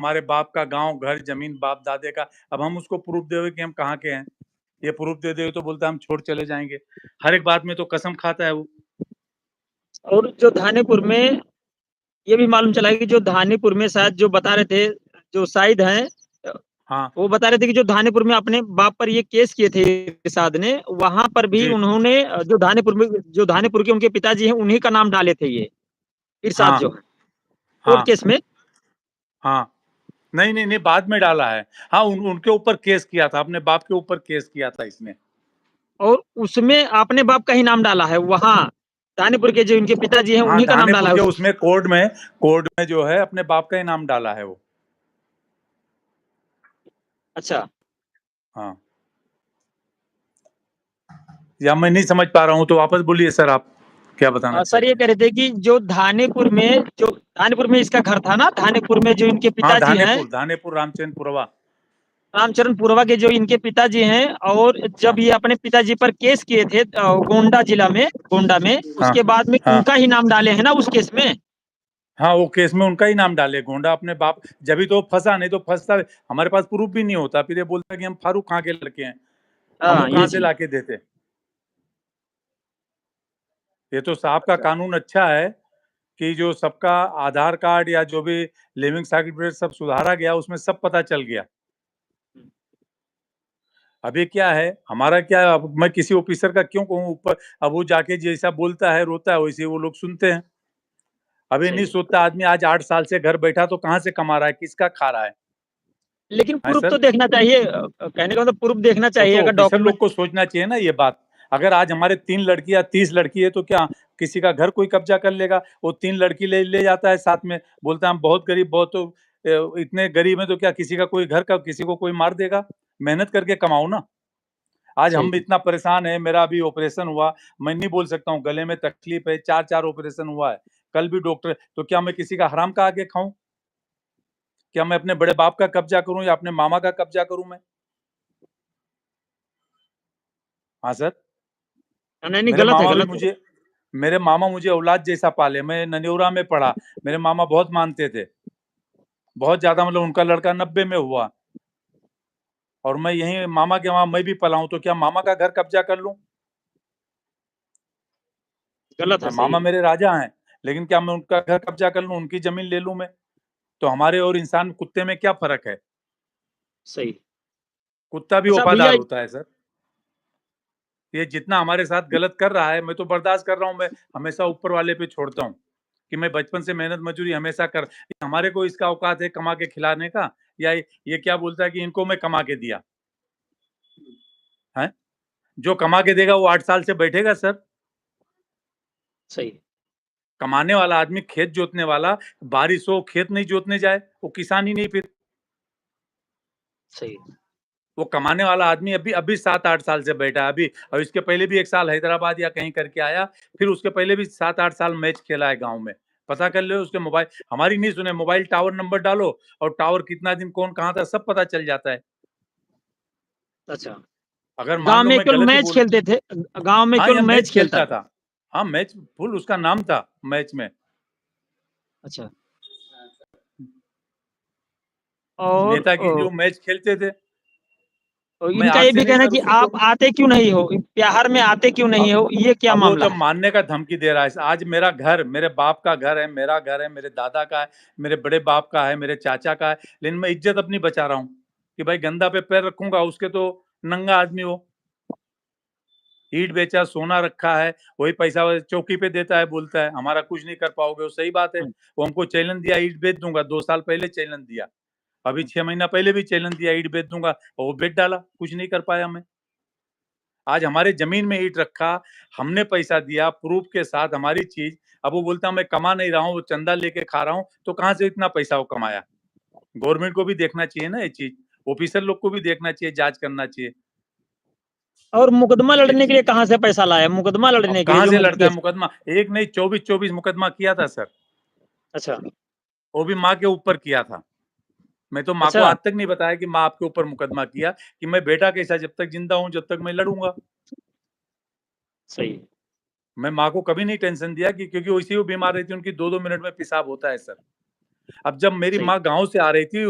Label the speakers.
Speaker 1: हमारे बाप का गांव, घर, जमीन, बाप दादे का। अब हम उसको प्रूफ देवे कि हम कहाँ के हैं, ये प्रूफ दे दे तो बोलता है हम छोड़ चले जाएंगे। हर एक बात में तो कसम खाता है वो।
Speaker 2: और जो धानीपुर में ये भी मालूम चला है कि जो धानीपुर में शायद जो बता रहे थे, जो शाहिद हैं,
Speaker 1: हाँ
Speaker 2: वो बता रहे थे कि जो धानीपुर में अपने बाप पर ये केस किए थे इरशाद ने, वहां पर भी
Speaker 1: जी।
Speaker 2: उन्होंने जो धानीपुर के उनके पिताजी हैं उन्हीं का नाम डाले थे ये इरशाद
Speaker 1: हाँ
Speaker 2: जो कोर्ट
Speaker 1: हाँ
Speaker 2: केस में।
Speaker 1: हाँ। नहीं नहीं नहीं, बाद में डाला है। हाँ, उनके ऊपर केस किया था, अपने बाप के ऊपर केस किया था इसने।
Speaker 2: और उसमें अपने बाप का ही नाम डाला है, वहां धानीपुर के जो इनके पिताजी हैं
Speaker 1: हाँ,
Speaker 2: उन्हीं का नाम डाला
Speaker 1: धानेपुर
Speaker 2: है
Speaker 1: के
Speaker 2: उस।
Speaker 1: उसमें कोर्ट में जो है अपने बाप का ही नाम डाला है वो।
Speaker 2: अच्छा।
Speaker 1: हाँ। या मैं नहीं समझ पा रहा हूँ तो वापस बोलिए सर, आप क्या बताना
Speaker 2: सर ये
Speaker 1: चाहते
Speaker 2: कह
Speaker 1: हैं।
Speaker 2: रहे थे कि जो धानीपुर में इसका घर था ना, धानीपुर में जो इनके
Speaker 1: हाँ,
Speaker 2: पिताजी हैं,
Speaker 1: धानेपुर रामचंद्रपुरवा।
Speaker 2: रामचरण पुरवा के जो इनके पिताजी हैं, और जब
Speaker 1: हाँ
Speaker 2: ये अपने पिताजी पर केस किए थे गोंडा जिला में, गोंडा में,
Speaker 1: हाँ
Speaker 2: उसके बाद में
Speaker 1: हाँ
Speaker 2: उनका ही नाम डाले हैं ना उस केस में।
Speaker 1: हाँ, वो केस में उनका ही नाम डाले, गोंडा अपने बाप। जब भी तो फंसा, नहीं तो फंसता हमारे पास प्रूफ भी नहीं होता, फिर ये बोलता कि हम फारूक खां के लड़के हैं, हम वो
Speaker 2: हाँ ये
Speaker 1: कहाँ से
Speaker 2: चीज।
Speaker 1: लाके देते। ये तो साहब का कानून अच्छा है कि जो सबका आधार कार्ड या जो भी लिविंग सर्टिफिकेट सब सुधारा गया, उसमें सब पता चल गया। अभी क्या है हमारा, क्या है, अब मैं किसी ऑफिसर का क्यों कहूँ ऊपर। अब वो जाके जैसा बोलता है, रोता है, वैसे वो लोग सुनते हैं। अभी नहीं
Speaker 2: सही।
Speaker 1: सोचता आदमी, आज 8 साल से घर बैठा तो कहाँ से कमा रहा है, किसका खा रहा
Speaker 2: लेकिन
Speaker 1: है
Speaker 2: प्रूफ
Speaker 1: सर।
Speaker 2: तो देखना चाहिए, कहने का मतलब प्रूफ देखना
Speaker 1: वो
Speaker 2: चाहिए
Speaker 1: तो
Speaker 2: अगर
Speaker 1: ऑफिसर लोग
Speaker 2: डॉक्यूमेंट।
Speaker 1: को सोचना चाहिए ना ये बात। अगर आज हमारे 3 लड़की या 30 लड़की है तो क्या किसी का घर कोई कब्जा कर लेगा। वो 3 लड़की ले ले जाता है साथ में, बोलता है हम बहुत गरीब, बहुत तो इतने गरीब है, तो क्या किसी का कोई घर का किसी को कोई मार देगा। मेहनत करके कमाओ ना। आज
Speaker 2: सही।
Speaker 1: हम इतना परेशान है, मेरा अभी ऑपरेशन हुआ, मैं नहीं बोल सकता हूँ, गले में तकलीफ है, 4 4 ऑपरेशन हुआ है। कल भी डॉक्टर, तो क्या मैं किसी का हराम का आगे खाऊं। क्या मैं अपने बड़े बाप का कब्जा करूं या अपने मामा का कब्जा करूं मैं। हाँ सर।
Speaker 2: नहीं नहीं,
Speaker 1: मेरे
Speaker 2: गलत है,
Speaker 1: मामा भी
Speaker 2: गलत है।
Speaker 1: मुझे मेरे मामा मुझे औलाद जैसा पाले। मैं नन्योरा में पढ़ा, मेरे मामा बहुत मानते थे, बहुत ज्यादा, मतलब उनका लड़का 90 में हुआ, और मैं यहीं मामा के वहां मैं भी पला हूं, तो क्या मामा का घर कब्जा कर लूं।
Speaker 2: गलत है,
Speaker 1: मैं,
Speaker 2: सही
Speaker 1: मामा
Speaker 2: है।
Speaker 1: मेरे राजा हैं, लेकिन क्या मैं उनका घर कब्जा कर लूं, उनकी जमीन ले लूं मैं। तो हमारे और इंसान कुत्ते में क्या फर्क है।
Speaker 2: सही।
Speaker 1: कुत्ता भी
Speaker 2: अच्छा भैया।
Speaker 1: वफादार होता है सर। ये जितना हमारे साथ गलत कर रहा है, मैं तो बर्दाश्त कर रहा हूँ, मैं हमेशा ऊपर वाले पे छोड़ता हूँ कि मैं बचपन से मेहनत मजदूरी हमेशा कर, हमारे को इसका औकात है कमा के खिलाने का, या ये क्या बोलता है कि इनको मैं कमा के दिया है। जो कमा के देगा वो 8 साल से बैठेगा सर।
Speaker 2: सही।
Speaker 1: कमाने वाला आदमी, खेत जोतने वाला, बारिश हो खेत नहीं जोतने जाए, वो किसान ही नहीं फिर।
Speaker 2: सही।
Speaker 1: वो कमाने वाला आदमी अभी अभी 7 8 साल से बैठा है अभी, और इसके पहले भी 1 साल हैदराबाद या कहीं करके आया, फिर उसके पहले भी 7 8 साल मैच खेला है गांव में। पता कर लो उसके मोबाइल, हमारी नहीं सुने, मोबाइल टावर नंबर डालो, और टावर कितना दिन कौन कहाँ था सब पता चल जाता है।
Speaker 2: अच्छा।
Speaker 1: अगर मान
Speaker 2: गांव
Speaker 1: लो
Speaker 2: में
Speaker 1: मैं
Speaker 2: केवल
Speaker 1: गलत ही
Speaker 2: मैच
Speaker 1: बोल।
Speaker 2: खेलते थे, गांव में
Speaker 1: हाँ,
Speaker 2: केवल
Speaker 1: यहाँ मैच
Speaker 2: मैच खेलता
Speaker 1: खेलता
Speaker 2: था।
Speaker 1: था। हाँ, मैच फुल उसका नाम था मैच में।
Speaker 2: अच्छा। और
Speaker 1: नेतागिरी, जो मैच खेलते थे। मैं
Speaker 2: इनका
Speaker 1: आज
Speaker 2: ये
Speaker 1: से
Speaker 2: भी
Speaker 1: नहीं
Speaker 2: कहना है
Speaker 1: सर
Speaker 2: कि
Speaker 1: उसी
Speaker 2: आप
Speaker 1: को।
Speaker 2: आते क्यों नहीं हो, बिहार में आते क्यों नहीं हो, ये क्या
Speaker 1: अब वो
Speaker 2: मामला
Speaker 1: तो
Speaker 2: है।
Speaker 1: मानने का धमकी दे रहा है। आज मेरा घर, मेरे बाप का घर है, मेरा घर है, मेरे दादा का है, मेरे बड़े बाप का है, मेरे चाचा का है, लेकिन मैं इज्जत अपनी बचा रहा हूँ कि भाई गंदा पे पैर रखूंगा उसके तो नंगा आदमी हो। ईट बेचा, सोना रखा है, वही पैसा चौकी पे देता है, बोलता है हमारा कुछ नहीं कर पाओगे। वो सही बात है। वो हमको चैलेंज दिया, ईट बेच दूंगा, 2 साल पहले चैलेंज दिया, अभी 6 महीना पहले भी चैलेंज दिया, ईट बेच दूंगा, और वो बेच डाला, कुछ नहीं कर पाया मैं। आज हमारे जमीन में ईंट रखा, हमने पैसा दिया प्रूफ के साथ हमारी चीज। अब वो बोलता मैं कमा नहीं रहा हूँ, वो चंदा लेके खा रहा हूँ, तो कहाँ से इतना पैसा वो कमाया। गवर्नमेंट को भी देखना चाहिए ना ये चीज, ऑफिसर लोग को भी देखना चाहिए, जांच करना चाहिए।
Speaker 2: और मुकदमा
Speaker 1: ये
Speaker 2: लड़ने के लिए कहाँ से पैसा लाया, मुकदमा
Speaker 1: अब
Speaker 2: लड़ने के लिए
Speaker 1: कहाँ
Speaker 2: जो
Speaker 1: से लड़ता है
Speaker 2: केस।
Speaker 1: मुकदमा, एक नहीं 24 24 मुकदमा किया था सर।
Speaker 2: अच्छा।
Speaker 1: वो भी माँ के ऊपर किया था। मैं तो माँ को
Speaker 2: अच्छा।
Speaker 1: आज तक नहीं बताया कि माँ आपके ऊपर मुकदमा किया, कि मैं बेटा कैसा, जब तक जिंदा हूँ जब तक मैं लड़ूंगा।
Speaker 2: सही।
Speaker 1: मैं माँ को कभी नहीं टेंशन दिया कि, क्योंकि वो इसी वो बीमार रहती है, उनकी 2 2 मिनट में पेशाब होता है सर। अब जब मेरी
Speaker 2: सही।
Speaker 1: माँ गाँव से आ रही थी